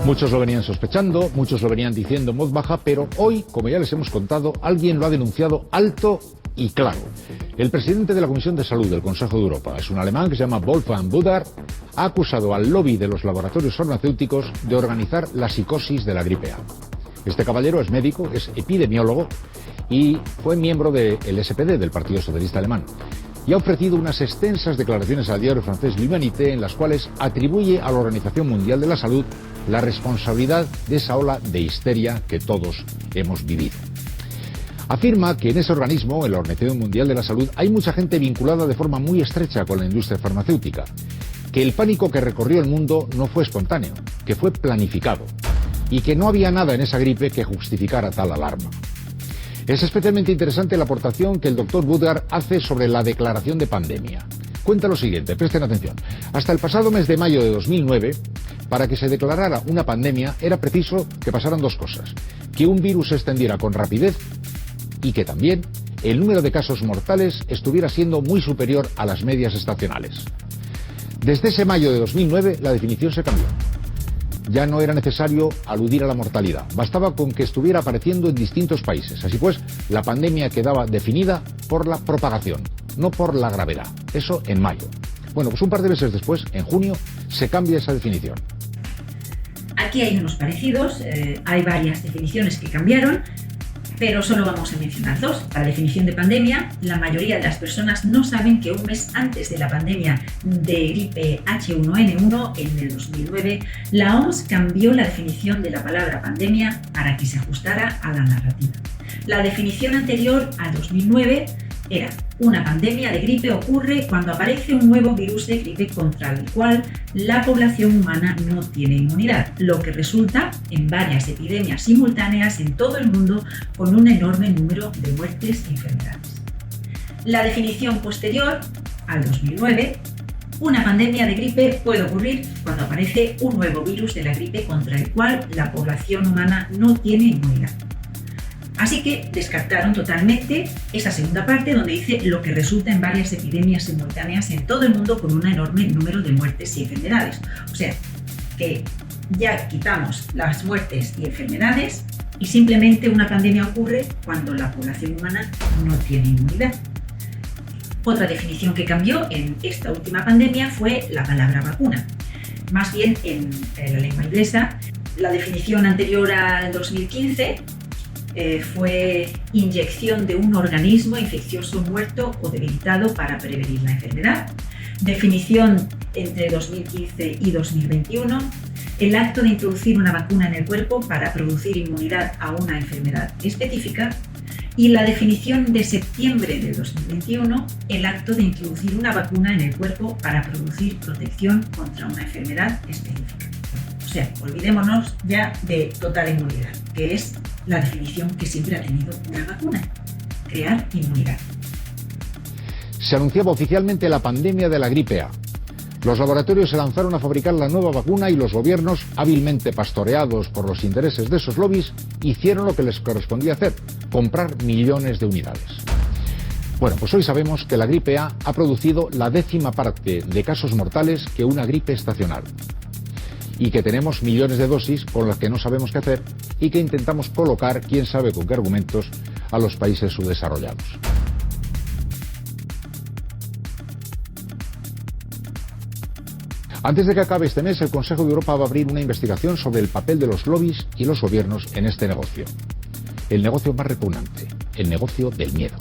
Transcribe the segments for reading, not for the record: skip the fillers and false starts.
Muchos lo venían sospechando, muchos lo venían diciendo en voz baja, pero hoy, como ya les hemos contado, alguien lo ha denunciado alto y claro. El presidente de la Comisión de Salud del Consejo de Europa, es un alemán que se llama Wolfgang Büdler, ha acusado al lobby de los laboratorios farmacéuticos de organizar la psicosis de la gripe A. Este caballero es médico, es epidemiólogo y fue miembro del SPD, del Partido Socialista Alemán. Y ha ofrecido unas extensas declaraciones al diario francés L'Humanité en las cuales atribuye a la Organización Mundial de la Salud la responsabilidad de esa ola de histeria que todos hemos vivido. Afirma que en ese organismo, en la Organización Mundial de la Salud, hay mucha gente vinculada de forma muy estrecha con la industria farmacéutica, que el pánico que recorrió el mundo no fue espontáneo, que fue planificado, y que no había nada en esa gripe que justificara tal alarma. Es especialmente interesante la aportación que el doctor Büdler hace sobre la declaración de pandemia. Cuenta lo siguiente, presten atención. Hasta el pasado mes de mayo de 2009, para que se declarara una pandemia, era preciso que pasaran dos cosas: que un virus se extendiera con rapidez y que también el número de casos mortales estuviera siendo muy superior a las medias estacionales. Desde ese mayo de 2009, la definición se cambió. Ya no era necesario aludir a la mortalidad, bastaba con que estuviera apareciendo en distintos países. Así pues, la pandemia quedaba definida por la propagación, no por la gravedad. Eso en mayo. Bueno, pues un par de meses después, en junio, se cambia esa definición. Aquí hay unos parecidos, hay varias definiciones que cambiaron, pero solo vamos a mencionar dos. Para la definición de pandemia, la mayoría de las personas no saben que un mes antes de la pandemia de gripe H1N1, en el 2009, la OMS cambió la definición de la palabra pandemia para que se ajustara a la narrativa. La definición anterior al 2009 era: una pandemia de gripe ocurre cuando aparece un nuevo virus de gripe contra el cual la población humana no tiene inmunidad, lo que resulta en varias epidemias simultáneas en todo el mundo con un enorme número de muertes y enfermedades. La definición posterior al 2009: una pandemia de gripe puede ocurrir cuando aparece un nuevo virus de la gripe contra el cual la población humana no tiene inmunidad. Así que descartaron totalmente esa segunda parte donde dice lo que resulta en varias epidemias simultáneas en todo el mundo con un enorme número de muertes y enfermedades. O sea, que ya quitamos las muertes y enfermedades y simplemente una pandemia ocurre cuando la población humana no tiene inmunidad. Otra definición que cambió en esta última pandemia fue la palabra vacuna. Más bien en la lengua inglesa, la definición anterior al 2015 fue inyección de un organismo infeccioso muerto o debilitado para prevenir la enfermedad. Definición entre 2015 y 2021, el acto de introducir una vacuna en el cuerpo para producir inmunidad a una enfermedad específica. Y la definición de septiembre de 2021, el acto de introducir una vacuna en el cuerpo para producir protección contra una enfermedad específica. O sea, olvidémonos ya de total inmunidad, que es la definición que siempre ha tenido una vacuna: crear inmunidad. Se anunciaba oficialmente la pandemia de la gripe A. Los laboratorios se lanzaron a fabricar la nueva vacuna y los gobiernos, hábilmente pastoreados por los intereses de esos lobbies, hicieron lo que les correspondía hacer: comprar millones de unidades. Bueno, pues hoy sabemos que la gripe A ha producido la 10ª parte de casos mortales que una gripe estacional. Y que tenemos millones de dosis con las que no sabemos qué hacer y que intentamos colocar, quién sabe con qué argumentos, a los países subdesarrollados. Antes de que acabe este mes, el Consejo de Europa va a abrir una investigación sobre el papel de los lobbies y los gobiernos en este negocio. El negocio más repugnante, el negocio del miedo.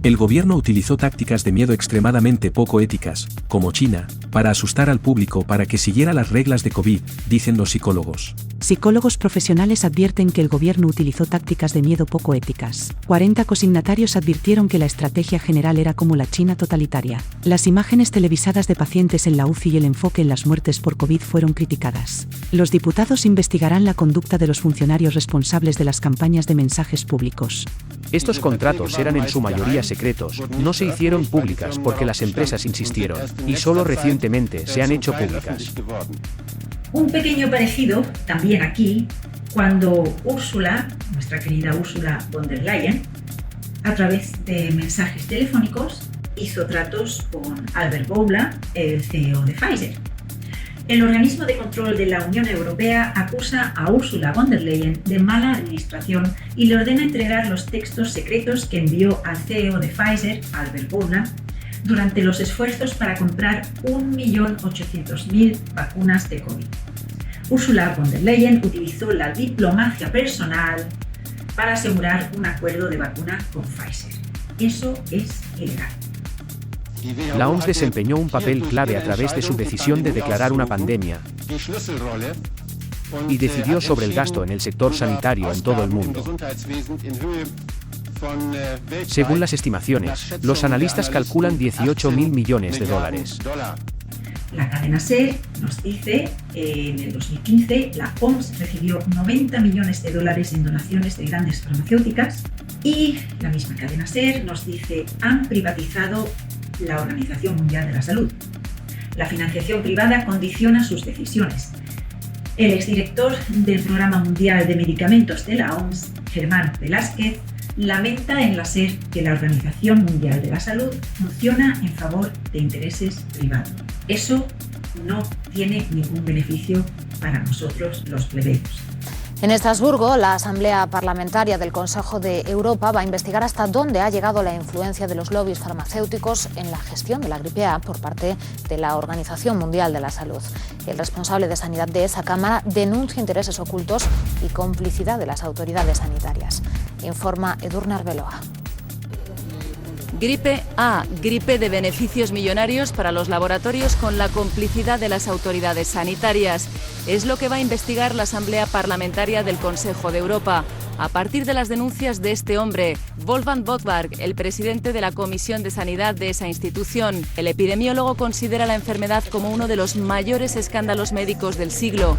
El gobierno utilizó tácticas de miedo extremadamente poco éticas, como China, para asustar al público para que siguiera las reglas de COVID, dicen los psicólogos. Psicólogos profesionales advierten que el gobierno utilizó tácticas de miedo poco éticas. 40 consignatarios advirtieron que la estrategia general era como la China totalitaria. Las imágenes televisadas de pacientes en la UCI y el enfoque en las muertes por COVID fueron criticadas. Los diputados investigarán la conducta de los funcionarios responsables de las campañas de mensajes públicos. Estos contratos eran en su mayoría secretos, no se hicieron públicas porque las empresas insistieron, y solo recientemente se han hecho públicas. Un pequeño parecido, también aquí, cuando Ursula, nuestra querida Ursula von der Leyen, a través de mensajes telefónicos, hizo tratos con Albert Bourla, el CEO de Pfizer. El organismo de control de la Unión Europea acusa a Ursula von der Leyen de mala administración y le ordena entregar los textos secretos que envió al CEO de Pfizer, Albert Bourla, durante los esfuerzos para comprar 1.800.000 vacunas de COVID. Ursula von der Leyen utilizó la diplomacia personal para asegurar un acuerdo de vacuna con Pfizer. Eso es ilegal. La OMS desempeñó un papel clave a través de su decisión de declarar una pandemia y decidió sobre el gasto en el sector sanitario en todo el mundo. Según las estimaciones, los analistas calculan 18.000 millones de dólares. La cadena SER nos dice que en el 2015 la OMS recibió 90 millones de dólares en donaciones de grandes farmacéuticas y la misma cadena SER nos dice han privatizado la Organización Mundial de la Salud. La financiación privada condiciona sus decisiones. El exdirector del Programa Mundial de Medicamentos de la OMS, Germán Velázquez, lamenta en la SER que la Organización Mundial de la Salud funciona en favor de intereses privados. Eso no tiene ningún beneficio para nosotros los plebeyos. En Estrasburgo, la Asamblea Parlamentaria del Consejo de Europa va a investigar hasta dónde ha llegado la influencia de los lobbies farmacéuticos en la gestión de la gripe A por parte de la Organización Mundial de la Salud. El responsable de sanidad de esa Cámara denuncia intereses ocultos y complicidad de las autoridades sanitarias. Informa Edurne Arbeloa. Gripe A, gripe de beneficios millonarios para los laboratorios con la complicidad de las autoridades sanitarias. Es lo que va a investigar la Asamblea Parlamentaria del Consejo de Europa, a partir de las denuncias de este hombre, Wolfgang Bodberg, el presidente de la Comisión de Sanidad de esa institución. El epidemiólogo considera la enfermedad como uno de los mayores escándalos médicos del siglo.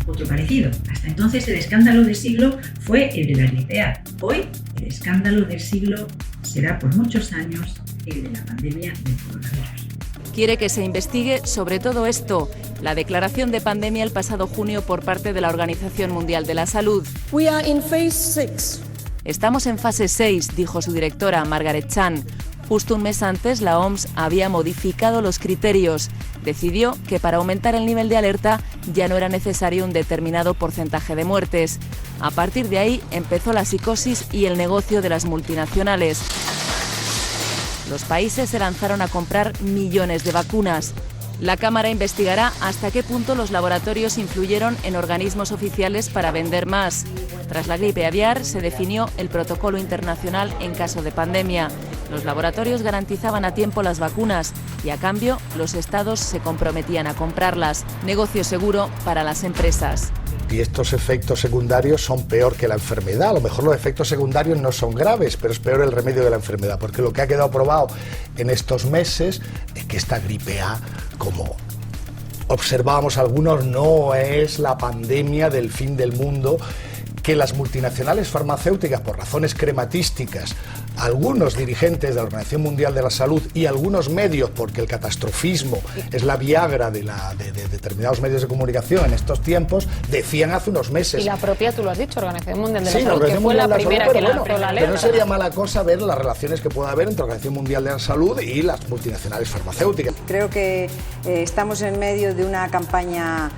Otro parecido. Hasta entonces el escándalo del siglo fue el de la gripe A. Hoy el escándalo del siglo será por muchos años el de la pandemia del coronavirus. Quiere que se investigue sobre todo esto, la declaración de pandemia el pasado junio por parte de la Organización Mundial de la Salud. We are in phase 6. Estamos en fase 6, dijo su directora, Margaret Chan. Justo un mes antes, la OMS había modificado los criterios. Decidió que para aumentar el nivel de alerta ya no era necesario un determinado porcentaje de muertes. A partir de ahí empezó la psicosis y el negocio de las multinacionales. Los países se lanzaron a comprar millones de vacunas. La Cámara investigará hasta qué punto los laboratorios influyeron en organismos oficiales para vender más. Tras la gripe aviar, se definió el protocolo internacional en caso de pandemia. Los laboratorios garantizaban a tiempo las vacunas y, a cambio, los estados se comprometían a comprarlas. Negocio seguro para las empresas. Y estos efectos secundarios son peor que la enfermedad. A lo mejor los efectos secundarios no son graves, pero es peor el remedio de la enfermedad, porque lo que ha quedado probado en estos meses es que esta gripe A, como observábamos algunos, no es la pandemia del fin del mundo, que las multinacionales farmacéuticas, por razones crematísticas, algunos dirigentes de la Organización Mundial de la Salud y algunos medios, porque el catastrofismo es la Viagra de determinados medios de comunicación en estos tiempos, decían hace unos meses. Y la propia, tú lo has dicho, Organización Mundial de la Salud, que fue la primera que lanzó la alerta. Pero no sería mala cosa ver las relaciones que pueda haber entre la Organización Mundial de la Salud y las multinacionales farmacéuticas. Creo que estamos en medio de una campaña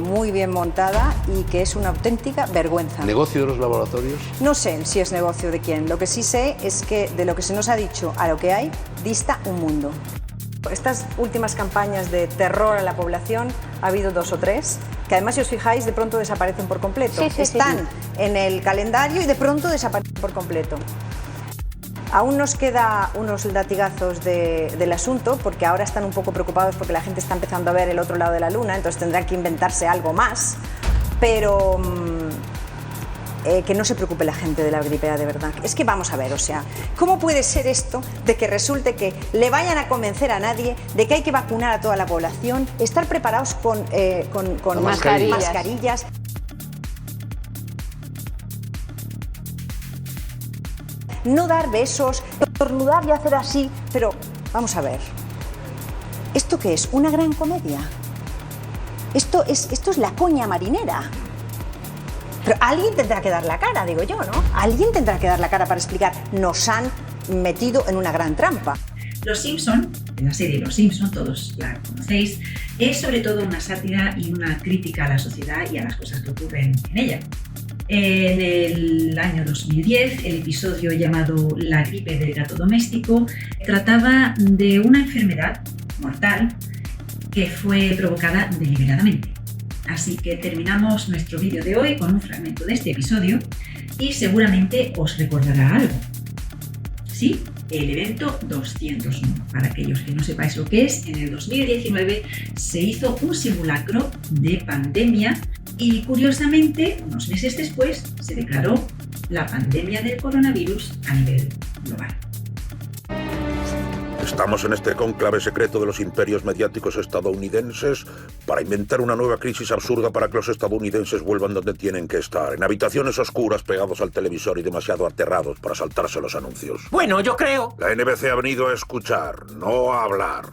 muy bien montada y que es una auténtica vergüenza. ¿Negocio de los laboratorios? No sé si es negocio de quién. Lo que sí sé es que de lo que se nos ha dicho a lo que hay, dista un mundo. Estas últimas campañas de terror a la población, ha habido 2 o 3, que además, si os fijáis, de pronto desaparecen por completo. Están en el calendario y de pronto desaparecen por completo. Aún nos queda unos latigazos del asunto, porque ahora están un poco preocupados porque la gente está empezando a ver el otro lado de la luna, entonces tendrán que inventarse algo más, pero que no se preocupe la gente de la gripe A, de verdad. Es que vamos a ver, o sea, ¿cómo puede ser esto de que resulte que le vayan a convencer a nadie de que hay que vacunar a toda la población, estar preparados con mascarillas? No dar besos, estornudar y hacer así, pero vamos a ver, ¿esto qué es? ¿Una gran comedia? Esto es la coña marinera. Pero alguien tendrá que dar la cara, digo yo, ¿no? Alguien tendrá que dar la cara para explicar, nos han metido en una gran trampa. Los Simpson de la serie Los Simpson, todos la conocéis, es sobre todo una sátira y una crítica a la sociedad y a las cosas que ocurren en ella. En el año 2010, el episodio llamado La gripe del gato doméstico trataba de una enfermedad mortal que fue provocada deliberadamente. Así que terminamos nuestro vídeo de hoy con un fragmento de este episodio y seguramente os recordará algo. Sí, el evento 201. Para aquellos que no sepáis lo que es, en el 2019 se hizo un simulacro de pandemia y curiosamente, unos meses después, se declaró la pandemia del coronavirus a nivel global. Estamos en este cónclave secreto de los imperios mediáticos estadounidenses para inventar una nueva crisis absurda para que los estadounidenses vuelvan donde tienen que estar, en habitaciones oscuras pegados al televisor y demasiado aterrados para saltarse los anuncios. Bueno, yo creo. La NBC ha venido a escuchar, no a hablar.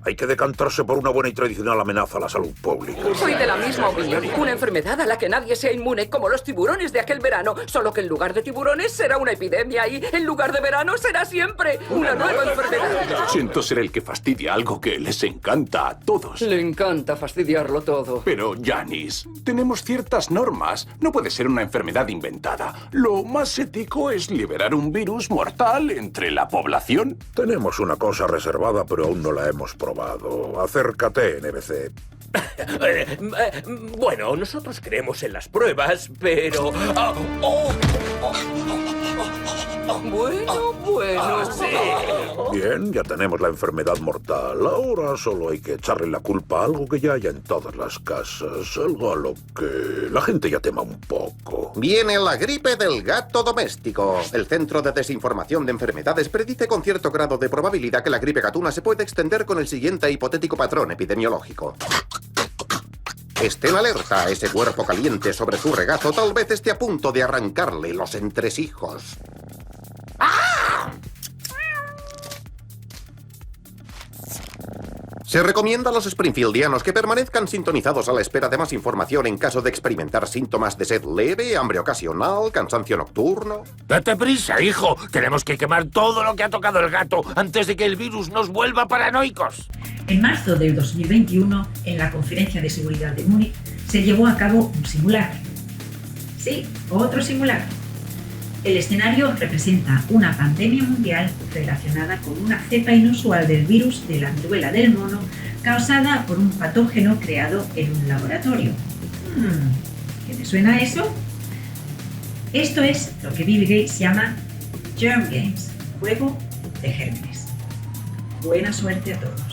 Hay que decantarse por una buena y tradicional amenaza a la salud pública. Soy de la misma opinión. Una enfermedad a la que nadie sea inmune, como los tiburones de aquel verano. Solo que en lugar de tiburones será una epidemia y en lugar de verano será siempre una nueva enfermedad. Siento ser el que fastidia algo que les encanta a todos. Le encanta fastidiarlo todo. Pero, Janis, tenemos ciertas normas. No puede ser una enfermedad inventada. Lo más ético es liberar un virus mortal entre la población. Tenemos una cosa reservada, pero aún no la hemos probado. Acércate, NBC. Bueno, nosotros creemos en las pruebas, pero... Bueno, sí. Bien, ya tenemos la enfermedad mortal. Ahora solo hay que echarle la culpa a algo que ya hay en todas las casas. Algo a lo que la gente ya tema un poco. Viene la gripe del gato doméstico. El Centro de Desinformación de Enfermedades predice con cierto grado de probabilidad que la gripe gatuna se puede extender con el siguiente hipotético patrón epidemiológico. Estén alerta, ese cuerpo caliente sobre tu regazo tal vez esté a punto de arrancarle los entresijos. ¡Ah! Se recomienda a los springfieldianos que permanezcan sintonizados a la espera de más información en caso de experimentar síntomas de sed leve, hambre ocasional, cansancio nocturno. ¡Date prisa, hijo! Tenemos que quemar todo lo que ha tocado el gato antes de que el virus nos vuelva paranoicos. En marzo del 2021, en la Conferencia de Seguridad de Múnich, se llevó a cabo un simulacro. Sí, otro simulacro. El escenario representa una pandemia mundial relacionada con una cepa inusual del virus de la viruela del mono causada por un patógeno creado en un laboratorio. ¿Qué te suena a eso? Esto es lo que Bill Gates llama Germ Games, juego de gérmenes. Buena suerte a todos.